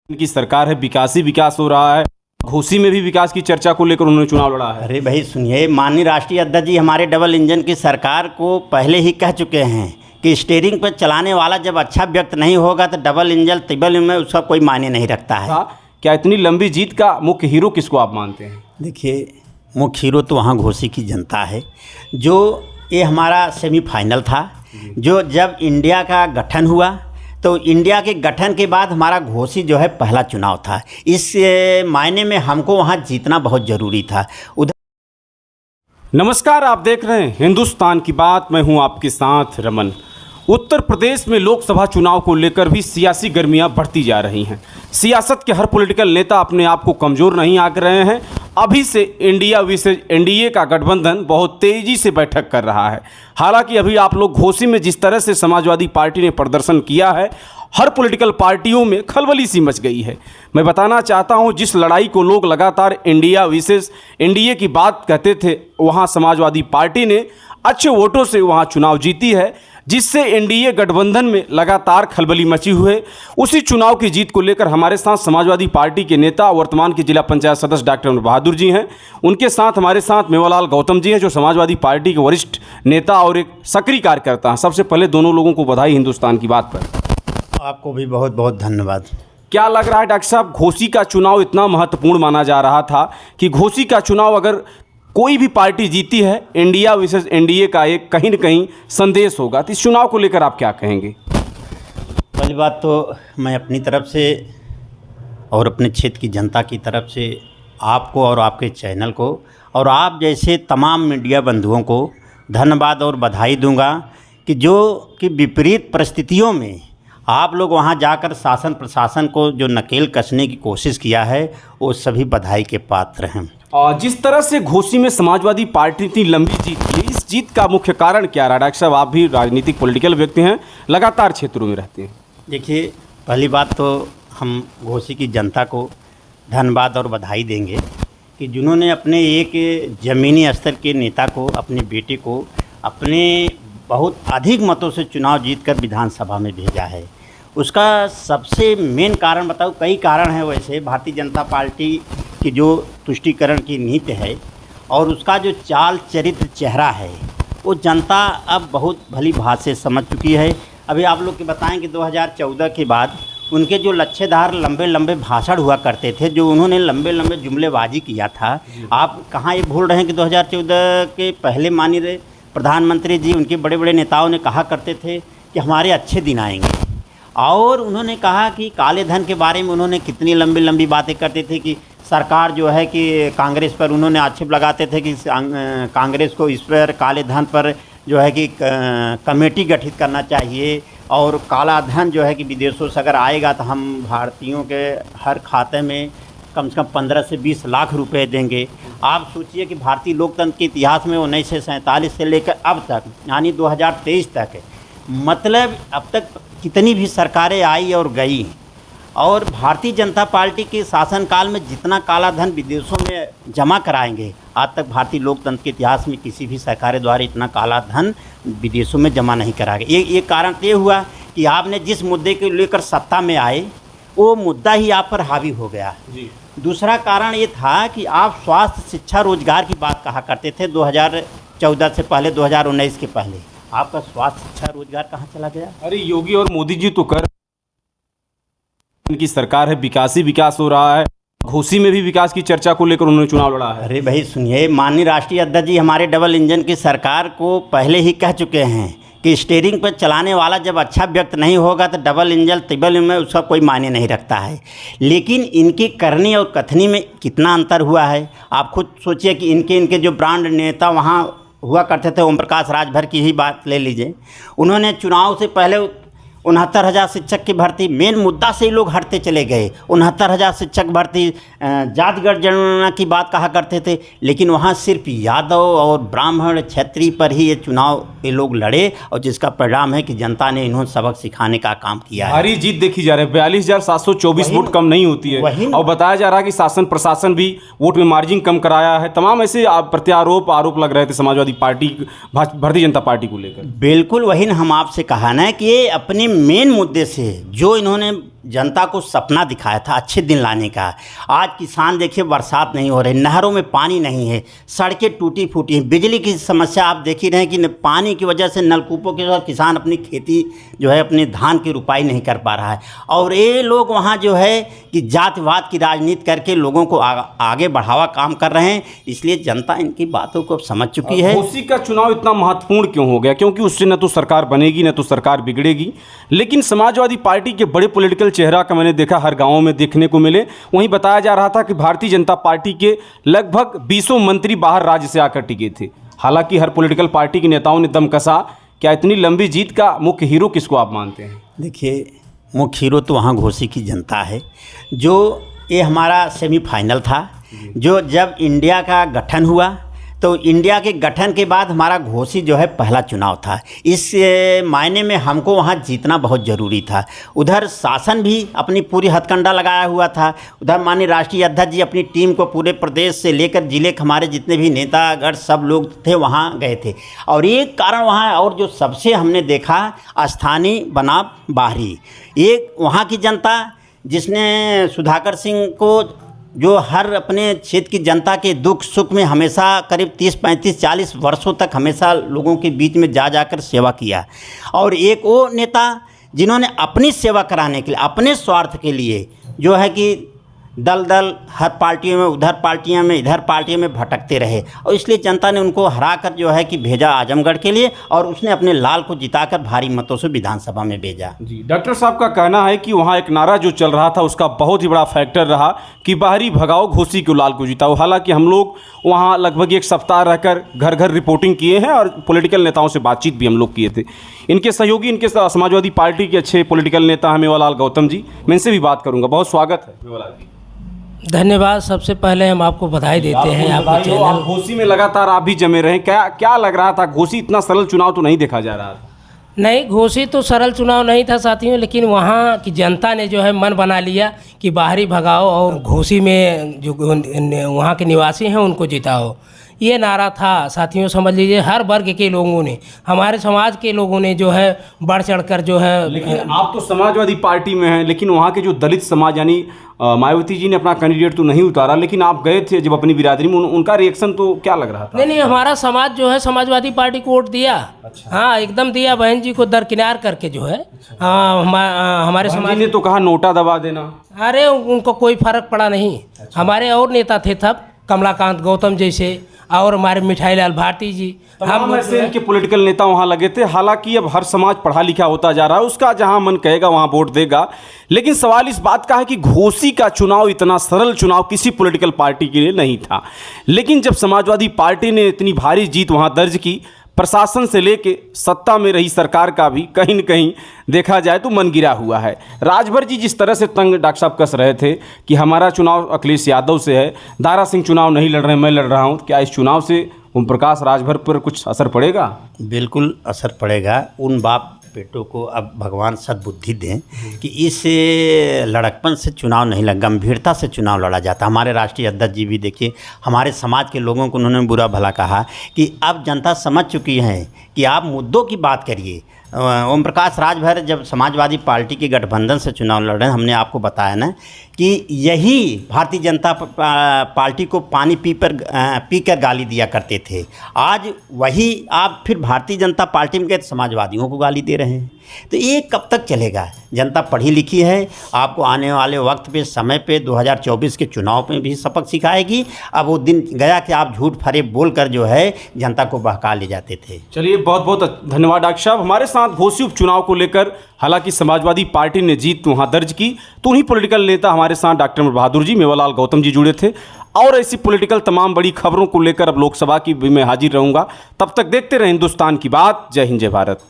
की सरकार है, विकास ही विकास हो रहा है। घोसी में भी विकास की चर्चा को लेकर उन्होंने चुनाव लड़ा है। अरे भाई सुनिए, माननीय राष्ट्रीय अध्यक्ष जी हमारे डबल इंजन की सरकार को पहले ही कह चुके हैं कि स्टीयरिंग पर चलाने वाला जब अच्छा व्यक्त नहीं होगा तो डबल इंजन ट्रिपल में उसका कोई मायने नहीं रखता है। क्या इतनी लंबी जीत का मुख्य हीरो किसको आप मानते हैं? देखिए, मुख्य हीरो तो वहाँ घोसी की जनता है। जो ये हमारा सेमीफाइनल था, जो जब इंडिया का गठन हुआ तो इंडिया के गठन के बाद हमारा घोसी जो है पहला चुनाव था। इस मायने में हमको वहाँ जीतना बहुत ज़रूरी था। नमस्कार, आप देख रहे हैं हिंदुस्तान की बात। मैं हूं आपके साथ रमन। उत्तर प्रदेश में लोकसभा चुनाव को लेकर भी सियासी गर्मियां बढ़ती जा रही हैं। सियासत के हर पॉलिटिकल नेता अपने आप को कमज़ोर नहीं आंक रहे हैं। अभी से इंडिया वर्सेस एनडीए का गठबंधन बहुत तेज़ी से बैठक कर रहा है। हालांकि अभी आप लोग घोसी में जिस तरह से समाजवादी पार्टी ने प्रदर्शन किया है, हर पॉलिटिकल पार्टियों में खलबली सी मच गई है। मैं बताना चाहता हूं, जिस लड़ाई को लोग लगातार इंडिया वर्सेस एनडीए की बात कहते थे, वहां समाजवादी पार्टी ने अच्छे वोटों से वहां चुनाव जीती है, जिससे एनडीए गठबंधन में लगातार खलबली मची हुई है। उसी चुनाव की जीत को लेकर हमारे साथ समाजवादी पार्टी के नेता, वर्तमान के जिला पंचायत सदस्य डॉक्टर अमर बहादुर जी हैं। उनके साथ हमारे साथ मेवालाल गौतम जी हैं, जो समाजवादी पार्टी के वरिष्ठ नेता और एक सक्रिय कार्यकर्ता हैं। सबसे पहले दोनों लोगों को बधाई हिंदुस्तान की बात पर। आपको भी बहुत बहुत धन्यवाद। क्या लग रहा है डॉक्टर साहब, घोसी का चुनाव इतना महत्वपूर्ण माना जा रहा था कि घोसी का चुनाव अगर कोई भी पार्टी जीती है, इंडिया वर्सेस एनडीए का एक कहीं न कहीं संदेश होगा, तो इस चुनाव को लेकर आप क्या कहेंगे? पहली बात तो मैं अपनी तरफ से और अपने क्षेत्र की जनता की तरफ से आपको और आपके चैनल को और आप जैसे तमाम मीडिया बंधुओं को धन्यवाद और बधाई दूंगा कि विपरीत परिस्थितियों में आप लोग वहां जाकर शासन प्रशासन को जो नकेल कसने की कोशिश किया है, वो सभी बधाई के पात्र हैं। और जिस तरह से घोसी में समाजवादी पार्टी इतनी लंबी जीत की, इस जीत का मुख्य कारण क्या रहा? डॉक्टर साहब, आप भी राजनीतिक पॉलिटिकल व्यक्ति हैं, लगातार क्षेत्रों में रहते हैं। देखिए, पहली बात तो हम घोसी की जनता को धन्यवाद और बधाई देंगे कि जिन्होंने अपने एक ज़मीनी स्तर के नेता को, अपने बेटे को, अपने बहुत अधिक मतों से चुनाव जीतकर विधानसभा में भेजा है। उसका सबसे मेन कारण बताऊँ, कई कारण हैं। वैसे भारतीय जनता पार्टी की जो तुष्टीकरण की नीति है और उसका जो चाल चरित्र चेहरा है, वो जनता अब बहुत भली भांति से समझ चुकी है। अभी आप लोग के बताएं कि 2014 के बाद उनके जो लच्छेदार लंबे लंबे भाषण हुआ करते थे, जो उन्होंने लंबे लंबे जुमलेबाजी किया था, आप कहाँ ये भूल रहे हैं कि 2014 के पहले माननीय प्रधानमंत्री जी, उनके बड़े बड़े नेताओं ने कहा करते थे कि हमारे अच्छे दिन आएंगे। और उन्होंने कहा कि काले धन के बारे में उन्होंने कितनी लंबी लंबी बातें करते थे कि सरकार जो है कि कांग्रेस पर उन्होंने आक्षेप लगाते थे कि कांग्रेस को इस पर काले धन पर जो है कि कमेटी गठित करना चाहिए, और काला धन जो है कि विदेशों से अगर आएगा तो हम भारतीयों के हर खाते में कम से कम 15 से 20 लाख रुपए देंगे। आप सोचिए कि भारतीय लोकतंत्र के इतिहास में 1947 से लेकर अब तक, यानी 2023 तक, मतलब अब तक कितनी भी सरकारें आई और गई, और भारतीय जनता पार्टी के शासनकाल में जितना काला धन विदेशों में जमा कराएंगे, आज तक भारतीय लोकतंत्र के इतिहास में किसी भी सरकार द्वारा इतना काला धन विदेशों में जमा नहीं कराया गया। ये कारण ये हुआ कि आपने जिस मुद्दे को लेकर सत्ता में आए, वो मुद्दा ही आप पर हावी हो गया जी। दूसरा कारण ये था कि आप स्वास्थ्य, शिक्षा, रोजगार की बात कहा करते थे 2014 से पहले, 2019 के पहले। आपका स्वास्थ्य, शिक्षा, रोजगार कहाँ चला गया? अरे योगी और मोदी जी तो कर, इनकी सरकार है, विकास ही विकास हो रहा है। घोसी में भी विकास की चर्चा को लेकर उन्होंने चुनाव लड़ा है। अरे भाई सुनिए, माननीय राष्ट्रीय अध्यक्ष जी हमारे डबल इंजन की सरकार को पहले ही कह चुके हैं कि स्टीयरिंग पर चलाने वाला जब अच्छा व्यक्त नहीं होगा तो डबल इंजन ट्रिपल में उसका कोई मायने नहीं रखता है। लेकिन इनकी करनी और कथनी में कितना अंतर हुआ है, आप खुद सोचिए कि इनके जो ब्रांड नेता वहाँ हुआ करते थे, ओम प्रकाश राजभर की ही बात ले लीजिए। उन्होंने चुनाव से पहले 69,000 शिक्षक की भर्ती, मेन मुद्दा से ही लोग हटते चले गए। 69,000 शिक्षक भर्ती, जाति जनगणना की बात कहा करते थे, लेकिन वहाँ सिर्फ यादव और ब्राह्मण, क्षत्रिय पर ही ये चुनाव ये लोग लड़े, और जिसका परिणाम है कि जनता ने इन्होंने सबक सिखाने का काम किया है। भारी जीत देखी जा रही है, 42,724 वोट कम नहीं होती है। और बताया जा रहा है कि शासन प्रशासन भी वोट में मार्जिन कम कराया है। तमाम ऐसे प्रत्यारोप आरोप लग रहे थे समाजवादी पार्टी, भारतीय जनता पार्टी को लेकर। बिल्कुल वही हम आपसे कहा ना कि ये अपने मेन मुद्दे से जो इन्होंने जनता को सपना दिखाया था अच्छे दिन लाने का। आज किसान देखिए बरसात नहीं हो रही, नहरों में पानी नहीं है, सड़कें टूटी फूटी हैं, बिजली की समस्या आप देख ही रहे हैं कि पानी की वजह से नलकूपों के साथ किसान अपनी खेती जो है अपने धान की रुपाई नहीं कर पा रहा है। और ये लोग वहाँ जो है कि जातिवाद की राजनीति करके लोगों को आगे बढ़ावा काम कर रहे हैं, इसलिए जनता इनकी बातों को अब समझ चुकी है। घोसी का चुनाव इतना महत्वपूर्ण क्यों हो गया? क्योंकि उससे न तो सरकार बनेगी न तो सरकार बिगड़ेगी, लेकिन समाजवादी पार्टी के बड़े पॉलिटिकल चेहरा का मैंने देखा हर गांव में देखने को मिले। वहीं बताया जा रहा था कि भारतीय जनता पार्टी के लगभग 20 मंत्री बाहर राज्य से आकर टिके थे। हालांकि हर पॉलिटिकल पार्टी के नेताओं ने दम कसा। क्या इतनी लंबी जीत का मुख्य हीरो किसको आप मानते हैं? देखिए, मुख्य हीरो तो वहाँ घोसी की जनता है। जो ये हमारा सेमीफाइनल था, जो जब इंडिया का गठन हुआ तो इंडिया के गठन के बाद हमारा घोसी जो है पहला चुनाव था। इस मायने में हमको वहाँ जीतना बहुत ज़रूरी था। उधर शासन भी अपनी पूरी हथकंडा लगाया हुआ था। उधर माननीय राष्ट्रीय अध्यक्ष जी अपनी टीम को पूरे प्रदेश से लेकर जिले के हमारे जितने भी नेतागढ़ सब लोग थे वहाँ गए थे। और एक कारण वहाँ और जो सबसे हमने देखा स्थानीय बनाम बाहरी, एक वहाँ की जनता जिसने सुधाकर सिंह को जो हर अपने क्षेत्र की जनता के दुख सुख में हमेशा करीब 30, 35, 40 वर्षों तक हमेशा लोगों के बीच में जाकर सेवा किया। और एक वो नेता जिन्होंने अपनी सेवा कराने के लिए अपने स्वार्थ के लिए जो है कि दल हर पार्टियों में उधर पार्टियों में इधर पार्टियों में भटकते रहे, और इसलिए जनता ने उनको हराकर जो है कि भेजा आजमगढ़ के लिए, और उसने अपने लाल को जिताकर भारी मतों से विधानसभा में भेजा। जी, डॉक्टर साहब का कहना है कि वहाँ एक नारा जो चल रहा था उसका बहुत ही बड़ा फैक्टर रहा कि बाहरी भगाओ घोसी को लाल को जिताओ। हालांकि हम लोग वहाँ लगभग एक सप्ताह रहकर घर घर रिपोर्टिंग किए हैं और पॉलिटिकल नेताओं से बातचीत भी हम लोग किए थे। इनके सहयोगी, इनके समाजवादी पार्टी के अच्छे पॉलिटिकल नेता हैं मेवालाल गौतम जी, मैं इनसे भी बात करूँगा। बहुत स्वागत है मेवालाल जी। धन्यवाद। सबसे पहले हम आपको बधाई देते हैं आपके चैनल। घोसी में लगातार आप भी जमे रहे, क्या लग रहा था? घोसी इतना सरल चुनाव तो नहीं देखा जा रहा था। नहीं, घोसी तो सरल चुनाव नहीं था साथियों, लेकिन वहाँ की जनता ने जो है मन बना लिया कि बाहरी भगाओ और घोसी में जो वहाँ के निवासी हैं उनको जिताओ। ये नारा था साथियों। समझ लीजिए हर वर्ग के लोगों ने, हमारे समाज के लोगों ने जो है बढ़ चढ़कर जो है। लेकिन आप तो समाजवादी पार्टी में हैं, लेकिन वहाँ के जो दलित समाज यानी मायावती जी ने अपना कैंडिडेट तो नहीं उतारा, लेकिन आप गए थे जब अपनी बिरादरी में, उनका रिएक्शन तो क्या लग रहा था? नहीं, हमारा समाज जो है समाजवादी पार्टी को वोट दिया। अच्छा। हाँ, एकदम दिया। बहन जी को दरकिनार करके जो है हमारे समाज ने तो कहा नोटा दबा देना। अरे उनको कोई फर्क पड़ा नहीं। अच्छा। हमारे और नेता थे तब, कमलाकांत गौतम जैसे, और हमारे मिठाई लाल भारती जी, हम ऐसे इनके पॉलिटिकल नेता वहाँ लगे थे। हालांकि अब हर समाज पढ़ा लिखा होता जा रहा है, उसका जहाँ मन कहेगा वहाँ वोट देगा। लेकिन सवाल इस बात का है कि घोसी का चुनाव इतना सरल चुनाव किसी पॉलिटिकल पार्टी के लिए नहीं था। लेकिन जब समाजवादी पार्टी ने इतनी भारी जीत वहाँ दर्ज की, प्रशासन से लेके सत्ता में रही सरकार का भी कहीं न कहीं देखा जाए तो मन गिरा हुआ है। राजभर जी जिस तरह से तंग डॉक्टर साहब कस रहे थे कि हमारा चुनाव अखिलेश यादव से है, दारा सिंह चुनाव नहीं लड़ रहे, मैं लड़ रहा हूँ, क्या इस चुनाव से ओम प्रकाश राजभर पर कुछ असर पड़ेगा? बिल्कुल असर पड़ेगा। उन बाप बेटों को अब भगवान सद्बुद्धि दें कि इस लड़कपन से चुनाव नहीं लगा, गंभीरता से चुनाव लड़ा जाता। हमारे राष्ट्रीय अध्यक्ष जी भी देखिए हमारे समाज के लोगों को उन्होंने बुरा भला कहा कि अब जनता समझ चुकी है कि आप मुद्दों की बात करिए। ओम प्रकाश राजभर जब समाजवादी पार्टी के गठबंधन से चुनाव लड़ रहे हैं, हमने आपको बताया ना कि यही भारतीय जनता पार्टी को पानी पीकर गाली दिया करते थे। आज वही आप फिर भारतीय जनता पार्टी में गए समाजवादियों को गाली दे रहे हैं। तो ये कब तक चलेगा? जनता पढ़ी लिखी है, आपको आने वाले वक्त पे समय पे 2024 के चुनाव में भी सबक सिखाएगी। अब वो दिन गया कि आप झूठ फरेब बोलकर जो है जनता को बहका ले जाते थे। चलिए, बहुत बहुत धन्यवाद डॉक्टर साहब। हमारे साथ घोसी उपचुनाव को लेकर हालांकि समाजवादी पार्टी ने जीत वहाँ दर्ज की, तो उन्हीं पॉलिटिकल नेता हमारे साथ डॉक्टर अमर बहादुर जी, मेवालाल गौतम जी जुड़े थे। और ऐसी पॉलिटिकल तमाम बड़ी खबरों को लेकर अब लोकसभा की भी मैं हाजिर रहूँगा। तब तक देखते रहें हिंदुस्तान की बात। जय हिंद, जय भारत।